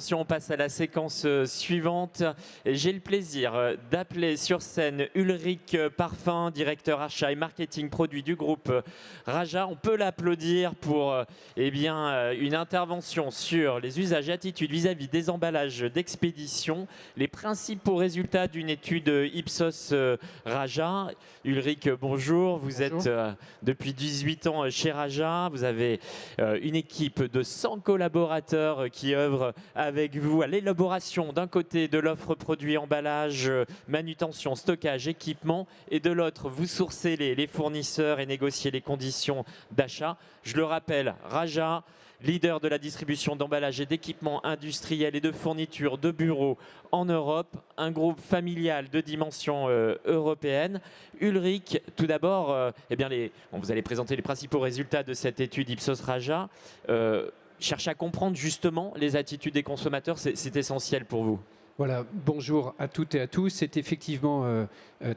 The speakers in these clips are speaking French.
attention, on passe à la séquence suivante. J'ai le plaisir d'appeler sur scène Ulrich Parfin, directeur achat et marketing produit du groupe Raja. On peut l'applaudir pour une intervention sur les usages et attitudes vis-à-vis des emballages d'expédition, les principaux résultats d'une étude Ipsos Raja. Ulrich, bonjour. Vous êtes depuis 18 ans chez Raja. Vous avez une équipe de 100 collaborateurs qui œuvrent avec vous à l'élaboration d'un côté de l'offre produit, emballage, manutention, stockage, équipement, et de l'autre, vous sourcez les fournisseurs et négociez les conditions d'achat. Je le rappelle, Raja, leader de la distribution d'emballage et d'équipements industriels et de fournitures de bureaux en Europe, un groupe familial de dimension européenne. Ulrich, tout d'abord, vous allez présenter les principaux résultats de cette étude Ipsos Raja. Cherchez à comprendre justement les attitudes des consommateurs, c'est essentiel pour vous. Voilà, bonjour à toutes et à tous. C'est effectivement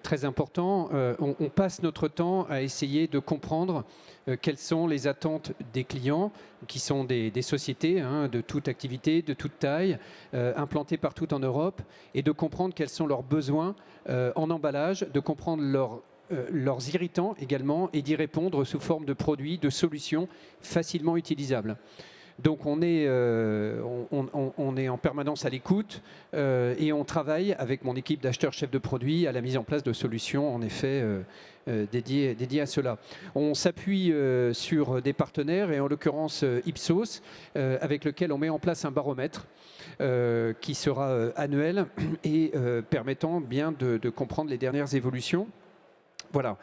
très important. On passe notre temps à essayer de comprendre quelles sont les attentes des clients, qui sont des sociétés de toute activité, de toute taille, implantées partout en Europe, et de comprendre quels sont leurs besoins en emballage, de comprendre leurs irritants également, et d'y répondre sous forme de produits, de solutions facilement utilisables. Donc on est en permanence à l'écoute et on travaille avec mon équipe d'acheteurs chefs de produits à la mise en place de solutions en effet dédiées à cela. On s'appuie sur des partenaires et en l'occurrence Ipsos avec lequel on met en place un baromètre qui sera annuel et permettant bien de comprendre les dernières évolutions. Voilà.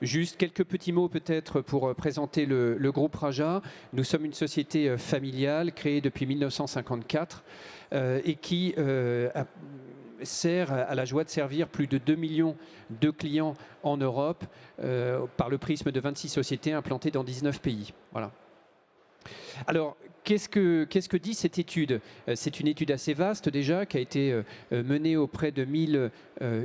Juste quelques petits mots peut-être pour présenter le groupe Raja. Nous sommes une société familiale créée depuis 1954 et qui sert à la joie de servir plus de 2 millions de clients en Europe par le prisme de 26 sociétés implantées dans 19 pays. Voilà. Alors, qu'est-ce que dit cette étude? C'est une étude assez vaste déjà, qui a été menée auprès de 1000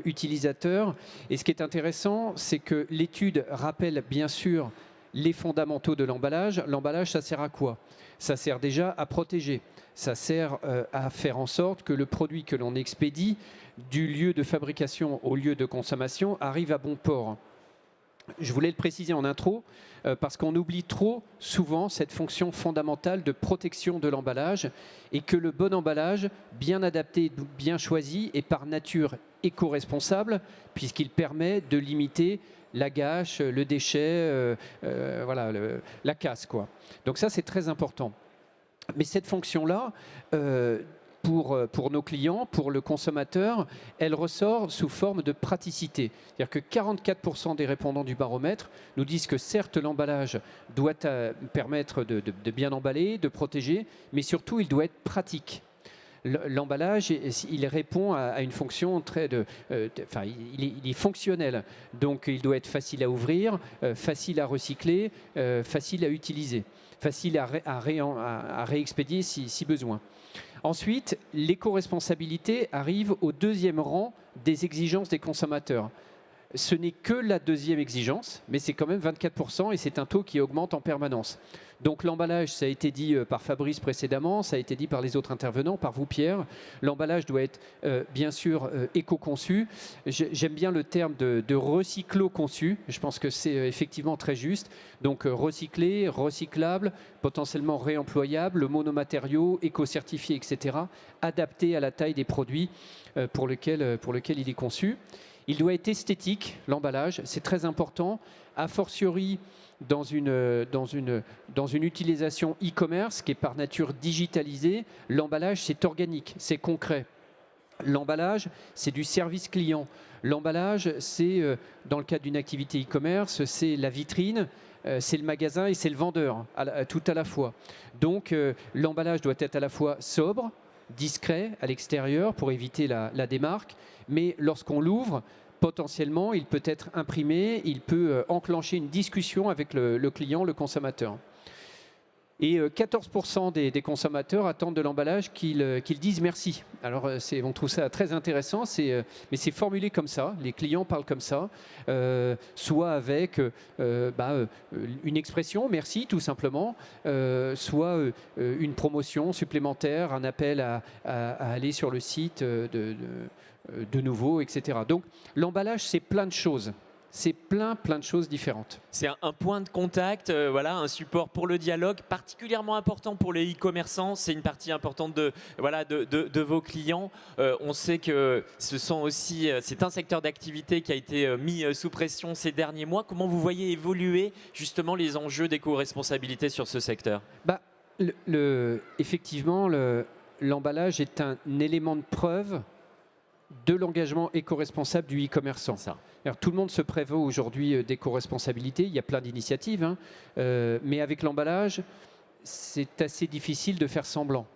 utilisateurs. Et ce qui est intéressant, c'est que l'étude rappelle bien sûr les fondamentaux de l'emballage. L'emballage, ça sert à quoi? Ça sert déjà à protéger. Ça sert à faire en sorte que le produit que l'on expédie du lieu de fabrication au lieu de consommation arrive à bon port. Je voulais le préciser en intro parce qu'on oublie trop souvent cette fonction fondamentale de protection de l'emballage et que le bon emballage, bien adapté, bien choisi, est par nature éco-responsable puisqu'il permet de limiter la gâche, le déchet, la casse, quoi. Donc ça, c'est très important. Mais cette fonction-là, pour nos clients, pour le consommateur, elle ressort sous forme de praticité. C'est-à-dire que 44% des répondants du baromètre nous disent que certes l'emballage doit permettre de bien emballer, de protéger, mais surtout il doit être pratique. L'emballage, il répond à une fonction il est fonctionnel. Donc il doit être facile à ouvrir, facile à recycler, facile à utiliser, facile à réexpédier si besoin. Ensuite, l'éco-responsabilité arrive au deuxième rang des exigences des consommateurs. Ce n'est que la deuxième exigence, mais c'est quand même 24% et c'est un taux qui augmente en permanence. Donc l'emballage, ça a été dit par Fabrice précédemment, ça a été dit par les autres intervenants, par vous Pierre. L'emballage doit être bien sûr éco-conçu. J'aime bien le terme de recyclo-conçu. Je pense que c'est effectivement très juste. Donc recyclé, recyclable, potentiellement réemployable, monomatériaux, éco-certifié, etc. Adapté à la taille des produits pour lequel il est conçu. Il doit être esthétique, l'emballage, c'est très important, a fortiori dans une utilisation e-commerce qui est par nature digitalisée. L'emballage, c'est organique, c'est concret. L'emballage, c'est du service client. L'emballage, c'est, dans le cadre d'une activité e-commerce, c'est la vitrine, c'est le magasin et c'est le vendeur, tout à la fois. Donc, l'emballage doit être à la fois sobre, discret à l'extérieur pour éviter la démarque, mais lorsqu'on l'ouvre, potentiellement, il peut être imprimé, il peut enclencher une discussion avec le client, le consommateur. Et 14% des consommateurs attendent de l'emballage qu'ils disent merci. Alors on trouve ça très intéressant, mais c'est formulé comme ça, les clients parlent comme ça, soit avec une expression, merci tout simplement, soit une promotion supplémentaire, un appel à aller sur le site de nouveau, etc. Donc l'emballage, c'est plein de choses. C'est plein de choses différentes. C'est un point de contact, voilà, un support pour le dialogue, particulièrement important pour les e-commerçants. C'est une partie importante de vos clients. On sait que c'est un secteur d'activité qui a été mis sous pression ces derniers mois. Comment vous voyez évoluer justement les enjeux d'éco-responsabilité sur ce secteur? Effectivement, l'emballage est un élément de preuve de l'engagement éco-responsable du e-commerçant. Alors, tout le monde se prévaut aujourd'hui d'éco-responsabilité, il y a plein d'initiatives, hein, mais avec l'emballage, c'est assez difficile de faire semblant.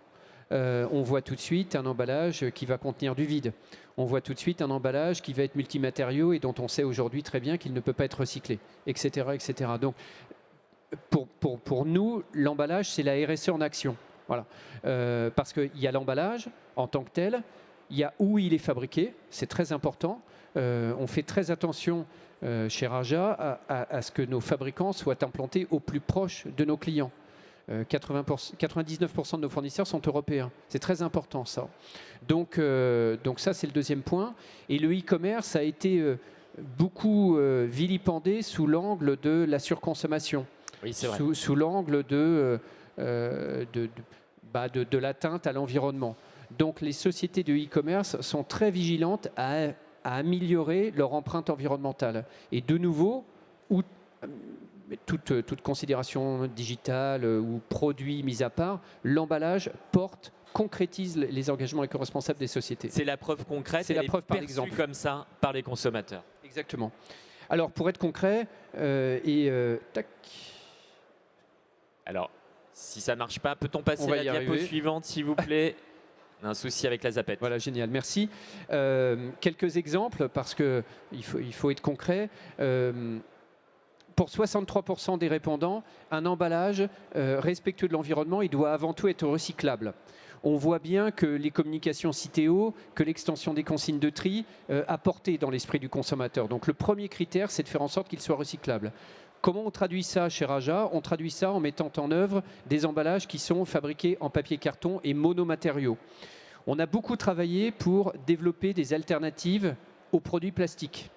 On voit tout de suite un emballage qui va contenir du vide. On voit tout de suite un emballage qui va être multimatériaux et dont on sait aujourd'hui très bien qu'il ne peut pas être recyclé, etc. etc. Donc, pour nous, l'emballage, c'est la RSE en action. Voilà. Parce qu'il y a l'emballage en tant que tel, il y a où il est fabriqué, c'est très important. On fait très attention chez Raja à ce que nos fabricants soient implantés au plus proche de nos clients. 99% de nos fournisseurs sont européens. C'est très important ça. Donc ça, c'est le deuxième point. Et le e-commerce a été beaucoup vilipendé sous l'angle de la surconsommation. Oui, c'est vrai. Sous l'angle de l'atteinte à l'environnement. Donc les sociétés de e-commerce sont très vigilantes à améliorer leur empreinte environnementale. Et de nouveau, toute considération digitale ou produit mis à part, l'emballage concrétise les engagements éco-responsables des sociétés. C'est la preuve concrète, c'est la preuve par l'exemple. l'exemple. Comme ça par les consommateurs. Exactement. Alors pour être concret, tac. Alors, si ça ne marche pas, peut-on passer à la diapo suivante, s'il vous plaît? Un souci avec la zapette. Voilà, génial, merci. Quelques exemples, parce qu'il faut être concret. Pour 63% des répondants, un emballage respectueux de l'environnement, il doit avant tout être recyclable. On voit bien que les communications Citeo, que l'extension des consignes de tri a porté dans l'esprit du consommateur. Donc le premier critère, c'est de faire en sorte qu'il soit recyclable. Comment on traduit ça chez Raja? On traduit ça en mettant en œuvre des emballages qui sont fabriqués en papier carton et monomatériaux. On a beaucoup travaillé pour développer des alternatives aux produits plastiques.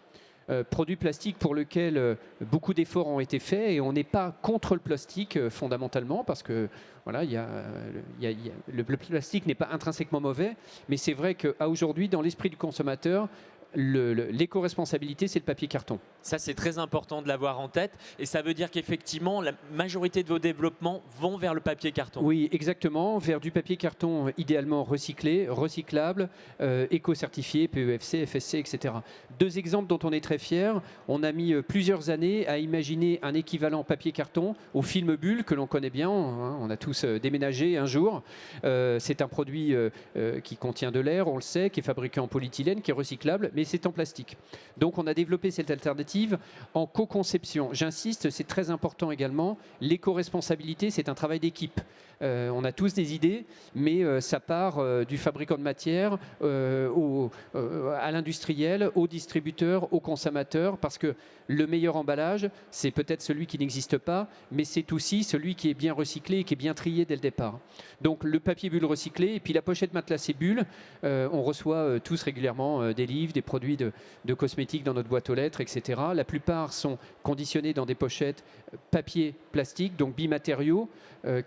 Produits plastiques pour lesquels beaucoup d'efforts ont été faits, et on n'est pas contre le plastique fondamentalement, parce que voilà, le plastique n'est pas intrinsèquement mauvais, mais c'est vrai qu'à aujourd'hui, dans l'esprit du consommateur, l'éco-responsabilité, c'est le papier carton. Ça, c'est très important de l'avoir en tête. Et ça veut dire qu'effectivement, la majorité de vos développements vont vers le papier carton. Oui, exactement. Vers du papier carton idéalement recyclé, recyclable, éco-certifié, PEFC, FSC, etc. Deux exemples dont on est très fiers. On a mis plusieurs années à imaginer un équivalent papier carton au film bulle que l'on connaît bien. Hein, on a tous déménagé un jour. C'est un produit qui contient de l'air, on le sait, qui est fabriqué en polyéthylène, qui est recyclable, mais c'est en plastique. Donc on a développé cette alternative en co-conception. J'insiste, c'est très important également. L'éco-responsabilité, c'est un travail d'équipe. On a tous des idées, mais ça part du fabricant de matière à l'industriel, au distributeur, au consommateur, parce que le meilleur emballage, c'est peut-être celui qui n'existe pas, mais c'est aussi celui qui est bien recyclé et qui est bien trié dès le départ. Donc le papier bulle recyclé, et puis la pochette matelassée bulle, on reçoit tous régulièrement des livres, des produits de cosmétiques dans notre boîte aux lettres, etc. La plupart sont conditionnés dans des pochettes papier, plastique, donc bimatériaux,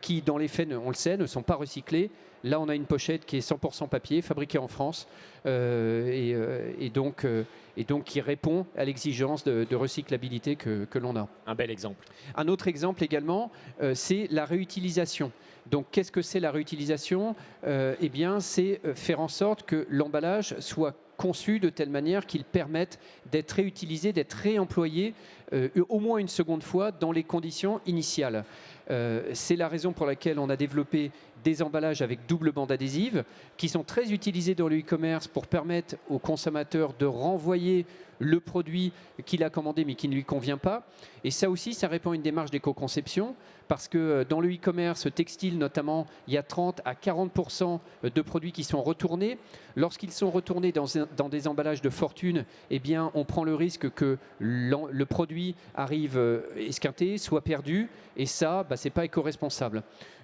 qui dans les faits, on le sait, ne sont pas recyclés. Là, on a une pochette qui est 100% papier, fabriquée en France, et donc qui répond à l'exigence de recyclabilité que l'on a. Un bel exemple. Un autre exemple également, c'est la réutilisation. Donc, qu'est-ce que c'est la réutilisation? Eh bien, c'est faire en sorte que l'emballage soit conçu de telle manière qu'il permette d'être réutilisé, d'être réemployé au moins une seconde fois dans les conditions initiales. C'est la raison pour laquelle on a développé des emballages avec double bande adhésive qui sont très utilisés dans le e-commerce pour permettre aux consommateurs de renvoyer le produit qu'il a commandé mais qui ne lui convient pas. Et ça aussi, ça répond à une démarche d'éco-conception parce que dans le e-commerce textile notamment, il y a 30 à 40% de produits qui sont retournés. Lorsqu'ils sont retournés dans des emballages de fortune, eh bien, on prend le risque que le produit arrive esquinté, soit perdu, et ça, c'est pas éco-responsable.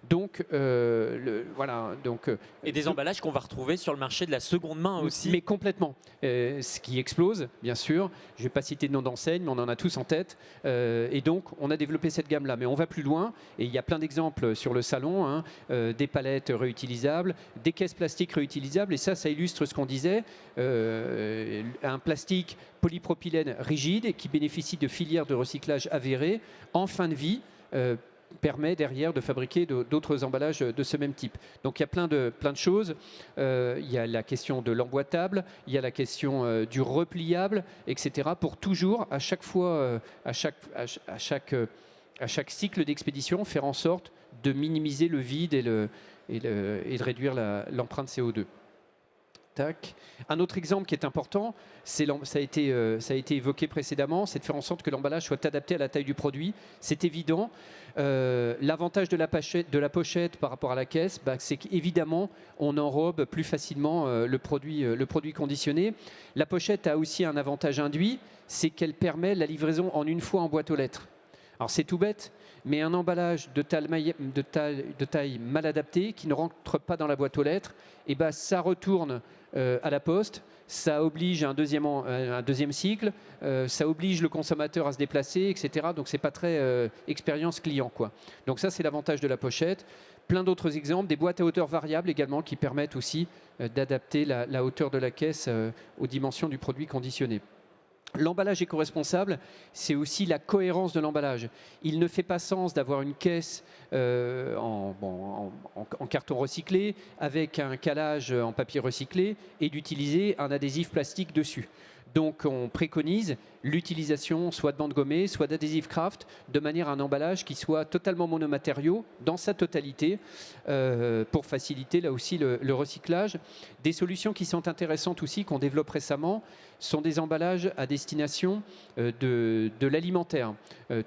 Donc, voilà. Donc, et des emballages qu'on va retrouver sur le marché de la seconde main aussi. Mais complètement. Ce qui explose, bien sûr. Je ne vais pas citer de nom d'enseigne, mais on en a tous en tête. Et donc, on a développé cette gamme-là. Mais on va plus loin. Et il y a plein d'exemples sur le salon. Hein, des palettes réutilisables, des caisses plastiques réutilisables. Et ça illustre ce qu'on disait. Un plastique polypropylène rigide qui bénéficie de filières de recyclage avérées en fin de vie. Permet derrière de fabriquer d'autres emballages de ce même type. Donc il y a plein de choses. Il y a la question de l'emboîtable, il y a la question du repliable, etc. Pour toujours, à chaque fois, à chaque cycle d'expédition, faire en sorte de minimiser le vide et de réduire l'empreinte CO2. Tac. Un autre exemple qui est important, ça a été évoqué précédemment, c'est de faire en sorte que l'emballage soit adapté à la taille du produit. C'est évident. L'avantage de la pochette par rapport à la caisse, c'est qu'évidemment, on enrobe plus facilement le produit conditionné. La pochette a aussi un avantage induit, c'est qu'elle permet la livraison en une fois en boîte aux lettres. Alors c'est tout bête, mais un emballage de taille mal adaptée, qui ne rentre pas dans la boîte aux lettres, ça retourne à la poste, ça oblige un deuxième cycle, ça oblige le consommateur à se déplacer, etc. Donc c'est pas très expérience client, quoi. Donc ça, c'est l'avantage de la pochette. Plein d'autres exemples, des boîtes à hauteur variable également qui permettent aussi d'adapter la hauteur de la caisse aux dimensions du produit conditionné. L'emballage éco-responsable, c'est aussi la cohérence de l'emballage. Il ne fait pas sens d'avoir une caisse en carton recyclé avec un calage en papier recyclé et d'utiliser un adhésif plastique dessus. Donc on préconise l'utilisation soit de bande gommée, soit d'adhésif craft, de manière à un emballage qui soit totalement monomatériau dans sa totalité pour faciliter là aussi le recyclage. Des solutions qui sont intéressantes aussi, qu'on développe récemment, sont des emballages à destination de l'alimentaire.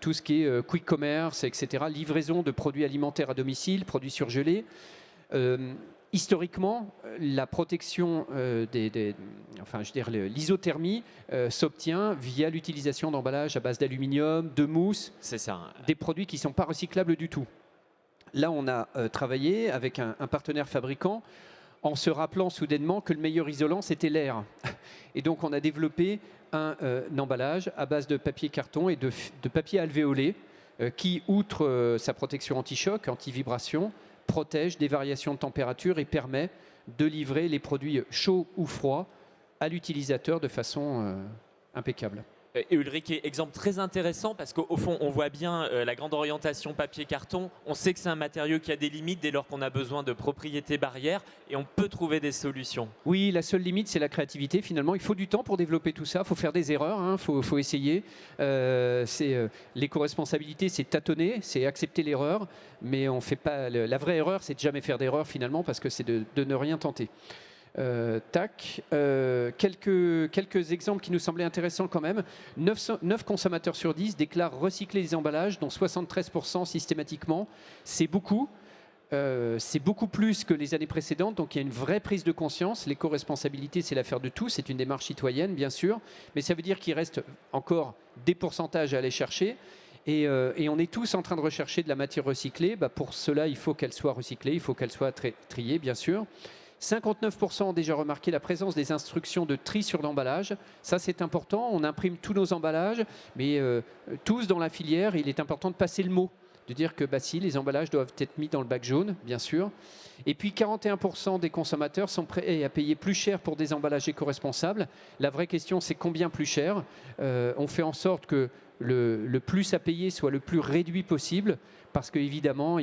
Tout ce qui est quick commerce, etc. Livraison de produits alimentaires à domicile, produits surgelés. Historiquement, la protection l'isothermie s'obtient via l'utilisation d'emballages à base d'aluminium, de mousse, c'est ça. Des produits qui ne sont pas recyclables du tout. Là, on a travaillé avec un partenaire fabricant en se rappelant soudainement que le meilleur isolant, c'était l'air. Et donc, on a développé un emballage à base de papier carton et de papier alvéolé qui, outre sa protection anti-choc, anti-vibration, protège des variations de température et permet de livrer les produits chauds ou froids à l'utilisateur de façon impeccable. Et Ulrich, exemple très intéressant parce qu'au fond, on voit bien la grande orientation papier-carton. On sait que c'est un matériau qui a des limites dès lors qu'on a besoin de propriétés barrières et on peut trouver des solutions. Oui, la seule limite, c'est la créativité. Finalement, il faut du temps pour développer tout ça. Il faut faire des erreurs, il faut essayer. L'éco-responsabilité, c'est tâtonner, c'est accepter l'erreur. Mais on fait pas. La vraie erreur, c'est de jamais faire d'erreur finalement parce que c'est de ne rien tenter. Quelques exemples qui nous semblaient intéressants quand même. 9 consommateurs sur 10 déclarent recycler les emballages, dont 73% systématiquement. C'est beaucoup. C'est beaucoup plus que les années précédentes, donc il y a une vraie prise de conscience. L'éco-responsabilité, c'est l'affaire de tous, c'est une démarche citoyenne, bien sûr, mais ça veut dire qu'il reste encore des pourcentages à aller chercher. Et on est tous en train de rechercher de la matière recyclée. Pour cela, il faut qu'elle soit recyclée, il faut qu'elle soit triée, bien sûr. 59% ont déjà remarqué la présence des instructions de tri sur l'emballage. Ça, c'est important. On imprime tous nos emballages, mais tous dans la filière, il est important de passer le mot, de dire que si, les emballages doivent être mis dans le bac jaune, bien sûr. Et puis 41% des consommateurs sont prêts à payer plus cher pour des emballages éco-responsables. La vraie question, c'est combien plus cher. On fait en sorte que le plus à payer soit le plus réduit possible, parce qu'évidemment,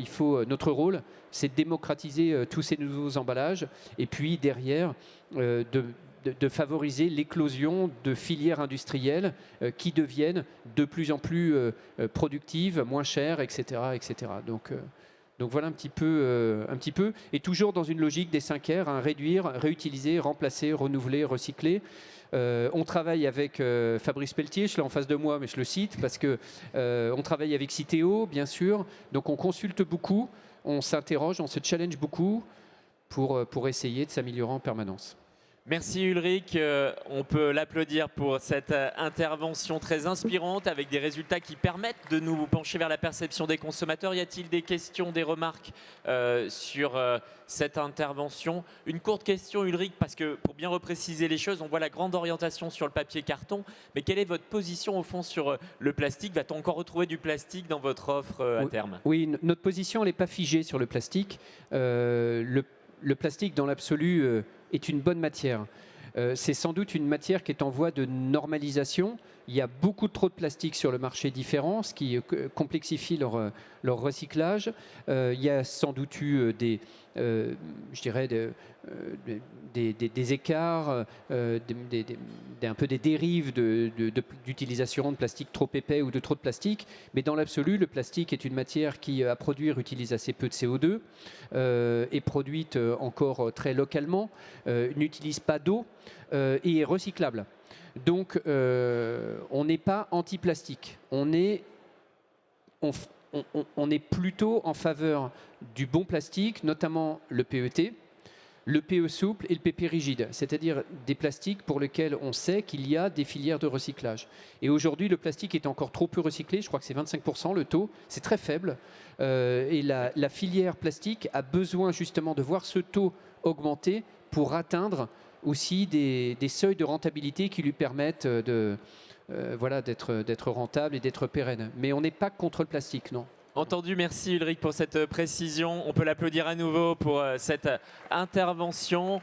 notre rôle, c'est de démocratiser tous ces nouveaux emballages, et puis derrière, de favoriser l'éclosion de filières industrielles qui deviennent de plus en plus productives, moins chères, etc. etc. Donc Donc voilà un petit peu, et toujours dans une logique des 5 R, hein, réduire, réutiliser, remplacer, renouveler, recycler. On travaille avec Fabrice Pelletier, je l'ai en face de moi, mais je le cite parce que on travaille avec Citeo, bien sûr. Donc on consulte beaucoup, on s'interroge, on se challenge beaucoup pour essayer de s'améliorer en permanence. Merci Ulrich, on peut l'applaudir pour cette intervention très inspirante avec des résultats qui permettent de nous pencher vers la perception des consommateurs. Y a-t-il des questions, des remarques sur cette intervention? Une courte question Ulrich, parce que pour bien repréciser les choses, on voit la grande orientation sur le papier carton, mais quelle est votre position au fond sur le plastique? Va-t-on encore retrouver du plastique dans votre offre à terme? Oui, notre position n'est pas figée sur le plastique. Le plastique dans l'absolu est une bonne matière. C'est sans doute une matière qui est en voie de normalisation. Il y a beaucoup trop de plastique sur le marché différent, ce qui complexifie leur recyclage. Il y a sans doute eu je dirais des écarts, un peu des dérives d'utilisation de plastique trop épais ou de trop de plastique. Mais dans l'absolu, le plastique est une matière qui, à produire, utilise assez peu de CO2, est produite encore très localement, n'utilise pas d'eau et est recyclable. Donc, on n'est pas anti-plastique. On est plutôt en faveur du bon plastique, notamment le PET, le PE souple et le PP rigide, c'est-à-dire des plastiques pour lesquels on sait qu'il y a des filières de recyclage. Et aujourd'hui, le plastique est encore trop peu recyclé, je crois que c'est 25% le taux, c'est très faible. Et la filière plastique a besoin justement de voir ce taux augmenter pour atteindre aussi des seuils de rentabilité qui lui permettent d'être rentable et d'être pérenne. Mais on n'est pas contre le plastique, non. Entendu, merci Ulrich pour cette précision. On peut l'applaudir à nouveau pour cette intervention.